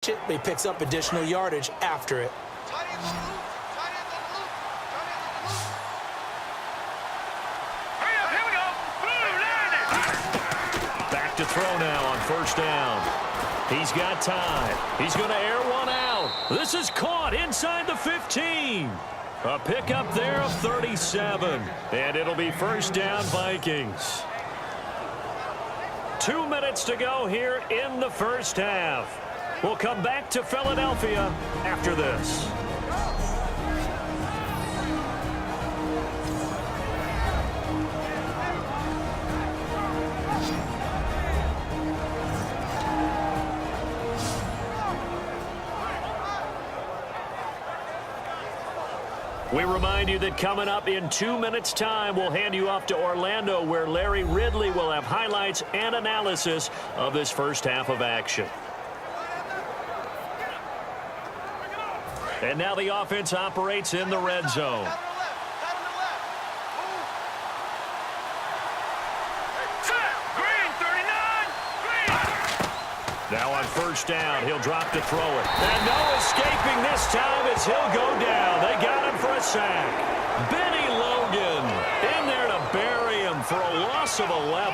catch it, but he picks up additional yardage after it. Back to throw now on first down. He's got time. He's going to air one out. This is caught inside the 15. A pickup there of 37. And it'll be first down Vikings. 2 minutes to go here in the first half. We'll come back to Philadelphia after this. We remind you that coming up in 2 minutes' time, we'll hand you off to Orlando, where Larry Ridley will have highlights and analysis of this first half of action. And now the offense operates in the red zone. Now on first down, he'll drop to throw it. And no escaping this time as he'll go down. They got him for a sack. Benny Logan in there to bury him for a loss of 11.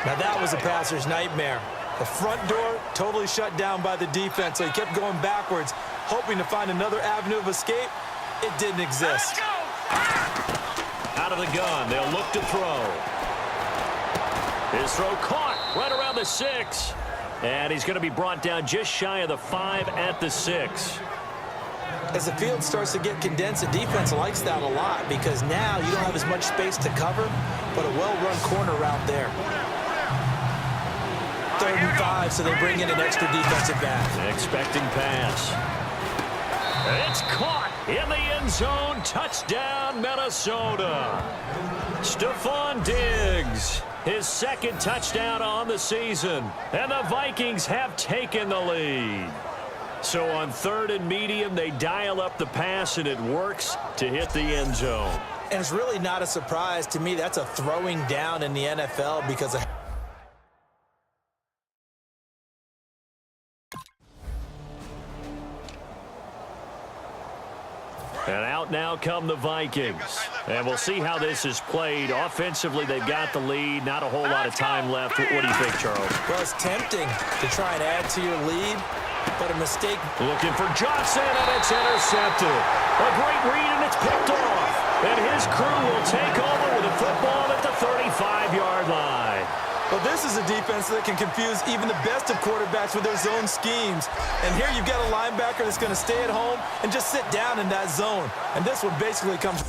Now that was a passer's nightmare. The front door totally shut down by the defense, so he kept going backwards, hoping to find another avenue of escape. It didn't exist. Out of the gun, they'll look to throw. His throw caught right around the 6. And he's going to be brought down just shy of the 5 at the 6. As the field starts to get condensed, the defense likes that a lot because now you don't have as much space to cover, but a well-run corner route there. 3rd and 5, so they bring in an extra defensive back. Expecting pass. It's caught in the end zone. Touchdown, Minnesota. Stephon Diggs. His second touchdown on the season. And the Vikings have taken the lead. So on 3rd and medium, they dial up the pass, and it works to hit the end zone. And it's really not a surprise to me. That's a throwing down in the NFL because of... And out now come the Vikings. And we'll see how this is played. Offensively, they've got the lead. Not a whole lot of time left. What do you think, Charles? Well, it's tempting to try and add to your lead, but a mistake. Looking for Johnson, and it's intercepted. A great read, and it's picked off. And his crew will take over with the football at the 35-yard line. Well, this is a defense that can confuse even the best of quarterbacks with their zone schemes. And here you've got a linebacker that's going to stay at home and just sit down in that zone. And this one basically comes...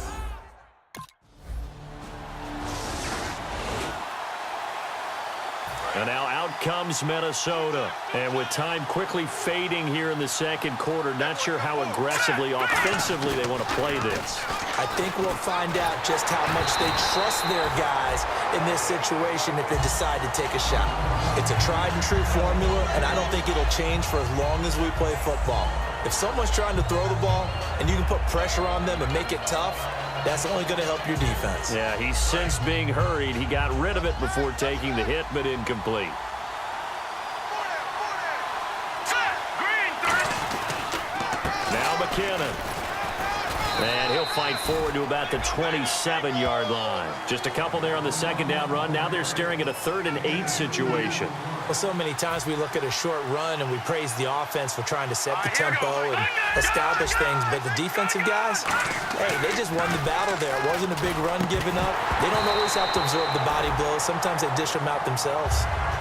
And now out comes Minnesota. And with time quickly fading here in the second quarter, not sure how aggressively, offensively they want to play this. I think we'll find out just how much they trust their guys in this situation if they decide to take a shot. It's a tried and true formula, and I don't think it'll change for as long as we play football. If someone's trying to throw the ball and you can put pressure on them and make it tough, that's only going to help your defense. Yeah, he's since being hurried. He got rid of it before taking the hit, but incomplete. Now McKinnon. And he'll fight forward to about the 27-yard line. Just a couple there on the second down run. Now they're staring at a 3rd and 8 situation. Well, so many times we look at a short run and we praise the offense for trying to set the tempo and establish things. But the defensive guys, hey, they just won the battle there. It wasn't a big run given up. They don't always have to absorb the body blows. Sometimes they dish them out themselves.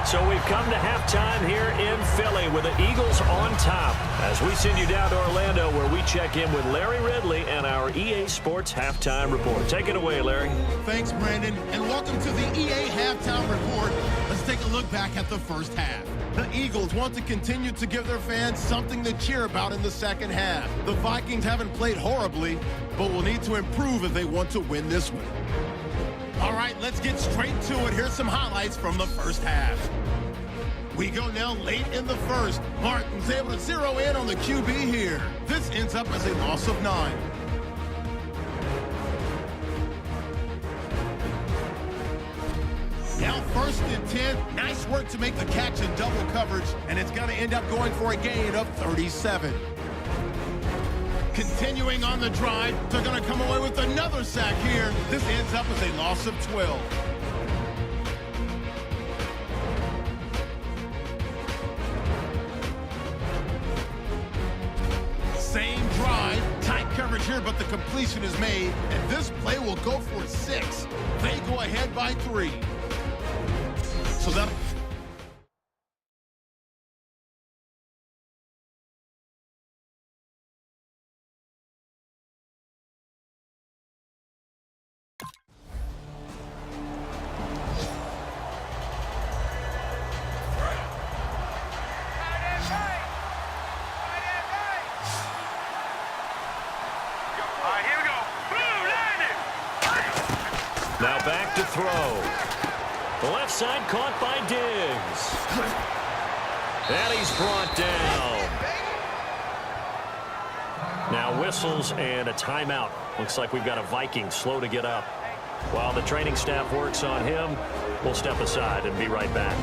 So we've come to halftime here in Philly with the Eagles on top as we send you down to Orlando where we check in with Larry Ridley and our EA Sports Halftime Report. Take it away, Larry. Thanks, Brandon, and welcome to the EA Halftime Report. Let's take a look back at the first half. The Eagles want to continue to give their fans something to cheer about in the second half. The Vikings haven't played horribly, but will need to improve if they want to win this one. All right, let's get straight to it. Here's some highlights from the first half. We go now late in the first. Martin's able to zero in on the QB here. This ends up as a loss of 9. Now first First and 10. Nice work to make the catch in double coverage, and it's going to end up going for a gain of 37. Continuing on the drive, they're going to come away with another sack here. This ends up as a loss of 12. Same drive, tight coverage here, but the completion is made, and this play will go for 6. They go ahead by 3. So that... Now back to throw. The left side caught by Diggs. And he's brought down. Now whistles and a timeout. Looks like we've got a Viking slow to get up. While the training staff works on him, we'll step aside and be right back.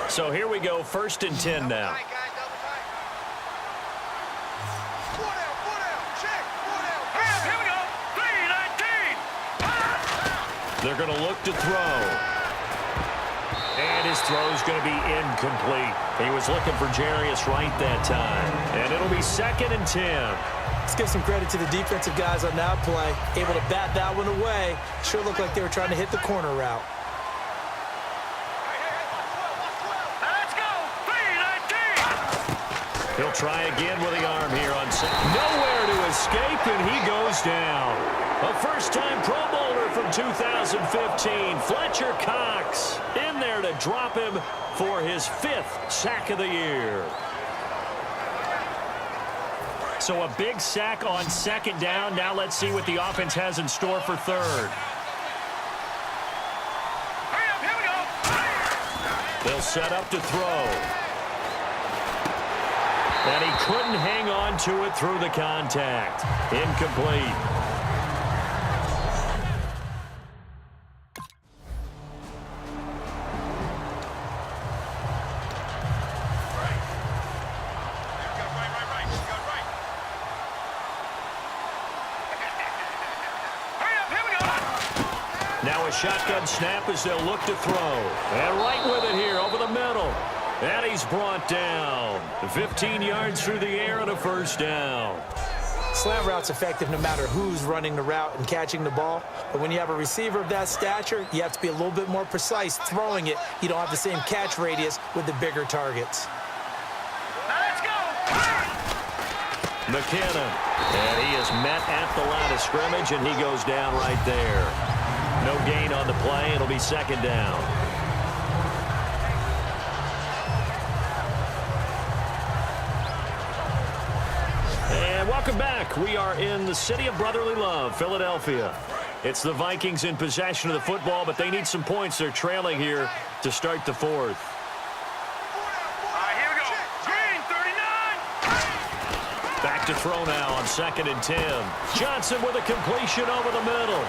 So here we go, first and 10 now. They're going to look to throw. And his throw's going to be incomplete. He was looking for Jarius Wright that time. And it'll be second and 10. Let's give some credit to the defensive guys on that play. Able to bat that one away. Sure looked like they were trying to hit the corner route. He'll try again with the arm here on second. Nowhere to escape, and he goes down. A first-time Pro Bowler from 2015, Fletcher Cox, in there to drop him for his 5th sack of the year. So a big sack on second down. Now let's see what the offense has in store for third. They'll set up to throw. And he couldn't hang on to it through the contact. Incomplete. Now a shotgun snap as they'll look to throw. And right with it here over the middle. And he's brought down. 15 yards through the air and a first down. Slant route's effective no matter who's running the route and catching the ball. But when you have a receiver of that stature, you have to be a little bit more precise throwing it. You don't have the same catch radius with the bigger targets. Now let's go. McKinnon. And he is met at the line of scrimmage, and he goes down right there. No gain on the play. It'll be second down. And welcome back. We are in the city of brotherly love, Philadelphia. It's the Vikings in possession of the football, but they need some points. They're trailing here to start the fourth. Here we go. Green, 39. Back to throw now on second and 10. Johnson with a completion over the middle.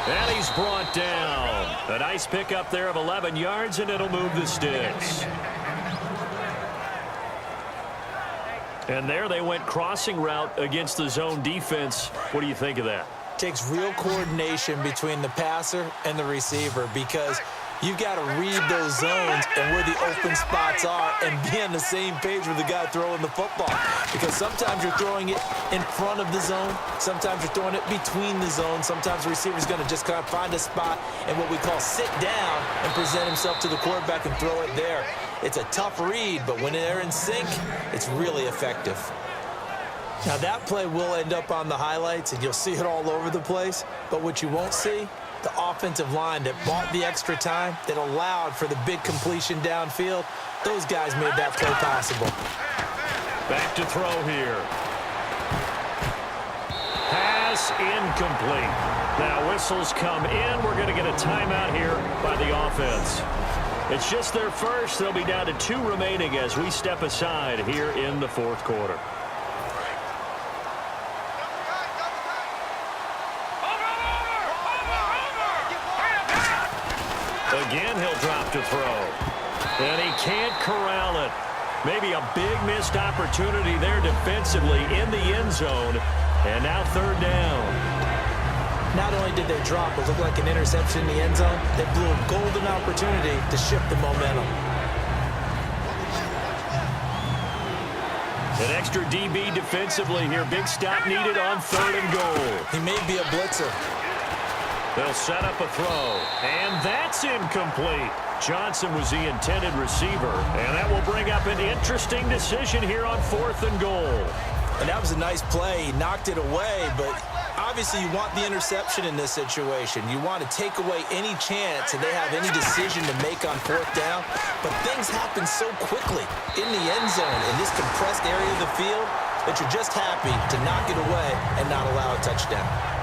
And he's brought down. A nice pickup there of 11 yards, and it'll move the sticks. And there they went crossing route against the zone defense. What do you think of that? Takes real coordination between the passer and the receiver because you've got to read those zones and where the open spots are and be on the same page with the guy throwing the football. Because sometimes you're throwing it in front of the zone. Sometimes you're throwing it between the zones. Sometimes the receiver's going to just kind of find a spot and what we call sit down and present himself to the quarterback and throw it there. It's a tough read, but when they're in sync, it's really effective. Now, that play will end up on the highlights, and you'll see it all over the place. But what you won't see, the offensive line that bought the extra time, that allowed for the big completion downfield, those guys made that play possible. Back to throw here. Pass incomplete. Now whistles come in. We're going to get a timeout here by the offense. It's just their first. They'll be down to 2 remaining as we step aside here in the fourth quarter. Again, he'll drop to throw. And he can't corral it. Maybe a big missed opportunity there defensively in the end zone. And now 3rd down. Not only did they drop, it looked like an interception in the end zone, they blew a golden opportunity to shift the momentum. An extra DB defensively here. Big stop needed on 3rd and goal. He may be a blitzer. They'll set up a throw. And that's incomplete. Johnson was the intended receiver. And that will bring up an interesting decision here on 4th and goal. And that was a nice play. He knocked it away, but obviously you want the interception in this situation. You want to take away any chance that they have any decision to make on 4th down. But things happen so quickly in the end zone in this compressed area of the field that you're just happy to knock it away and not allow a touchdown.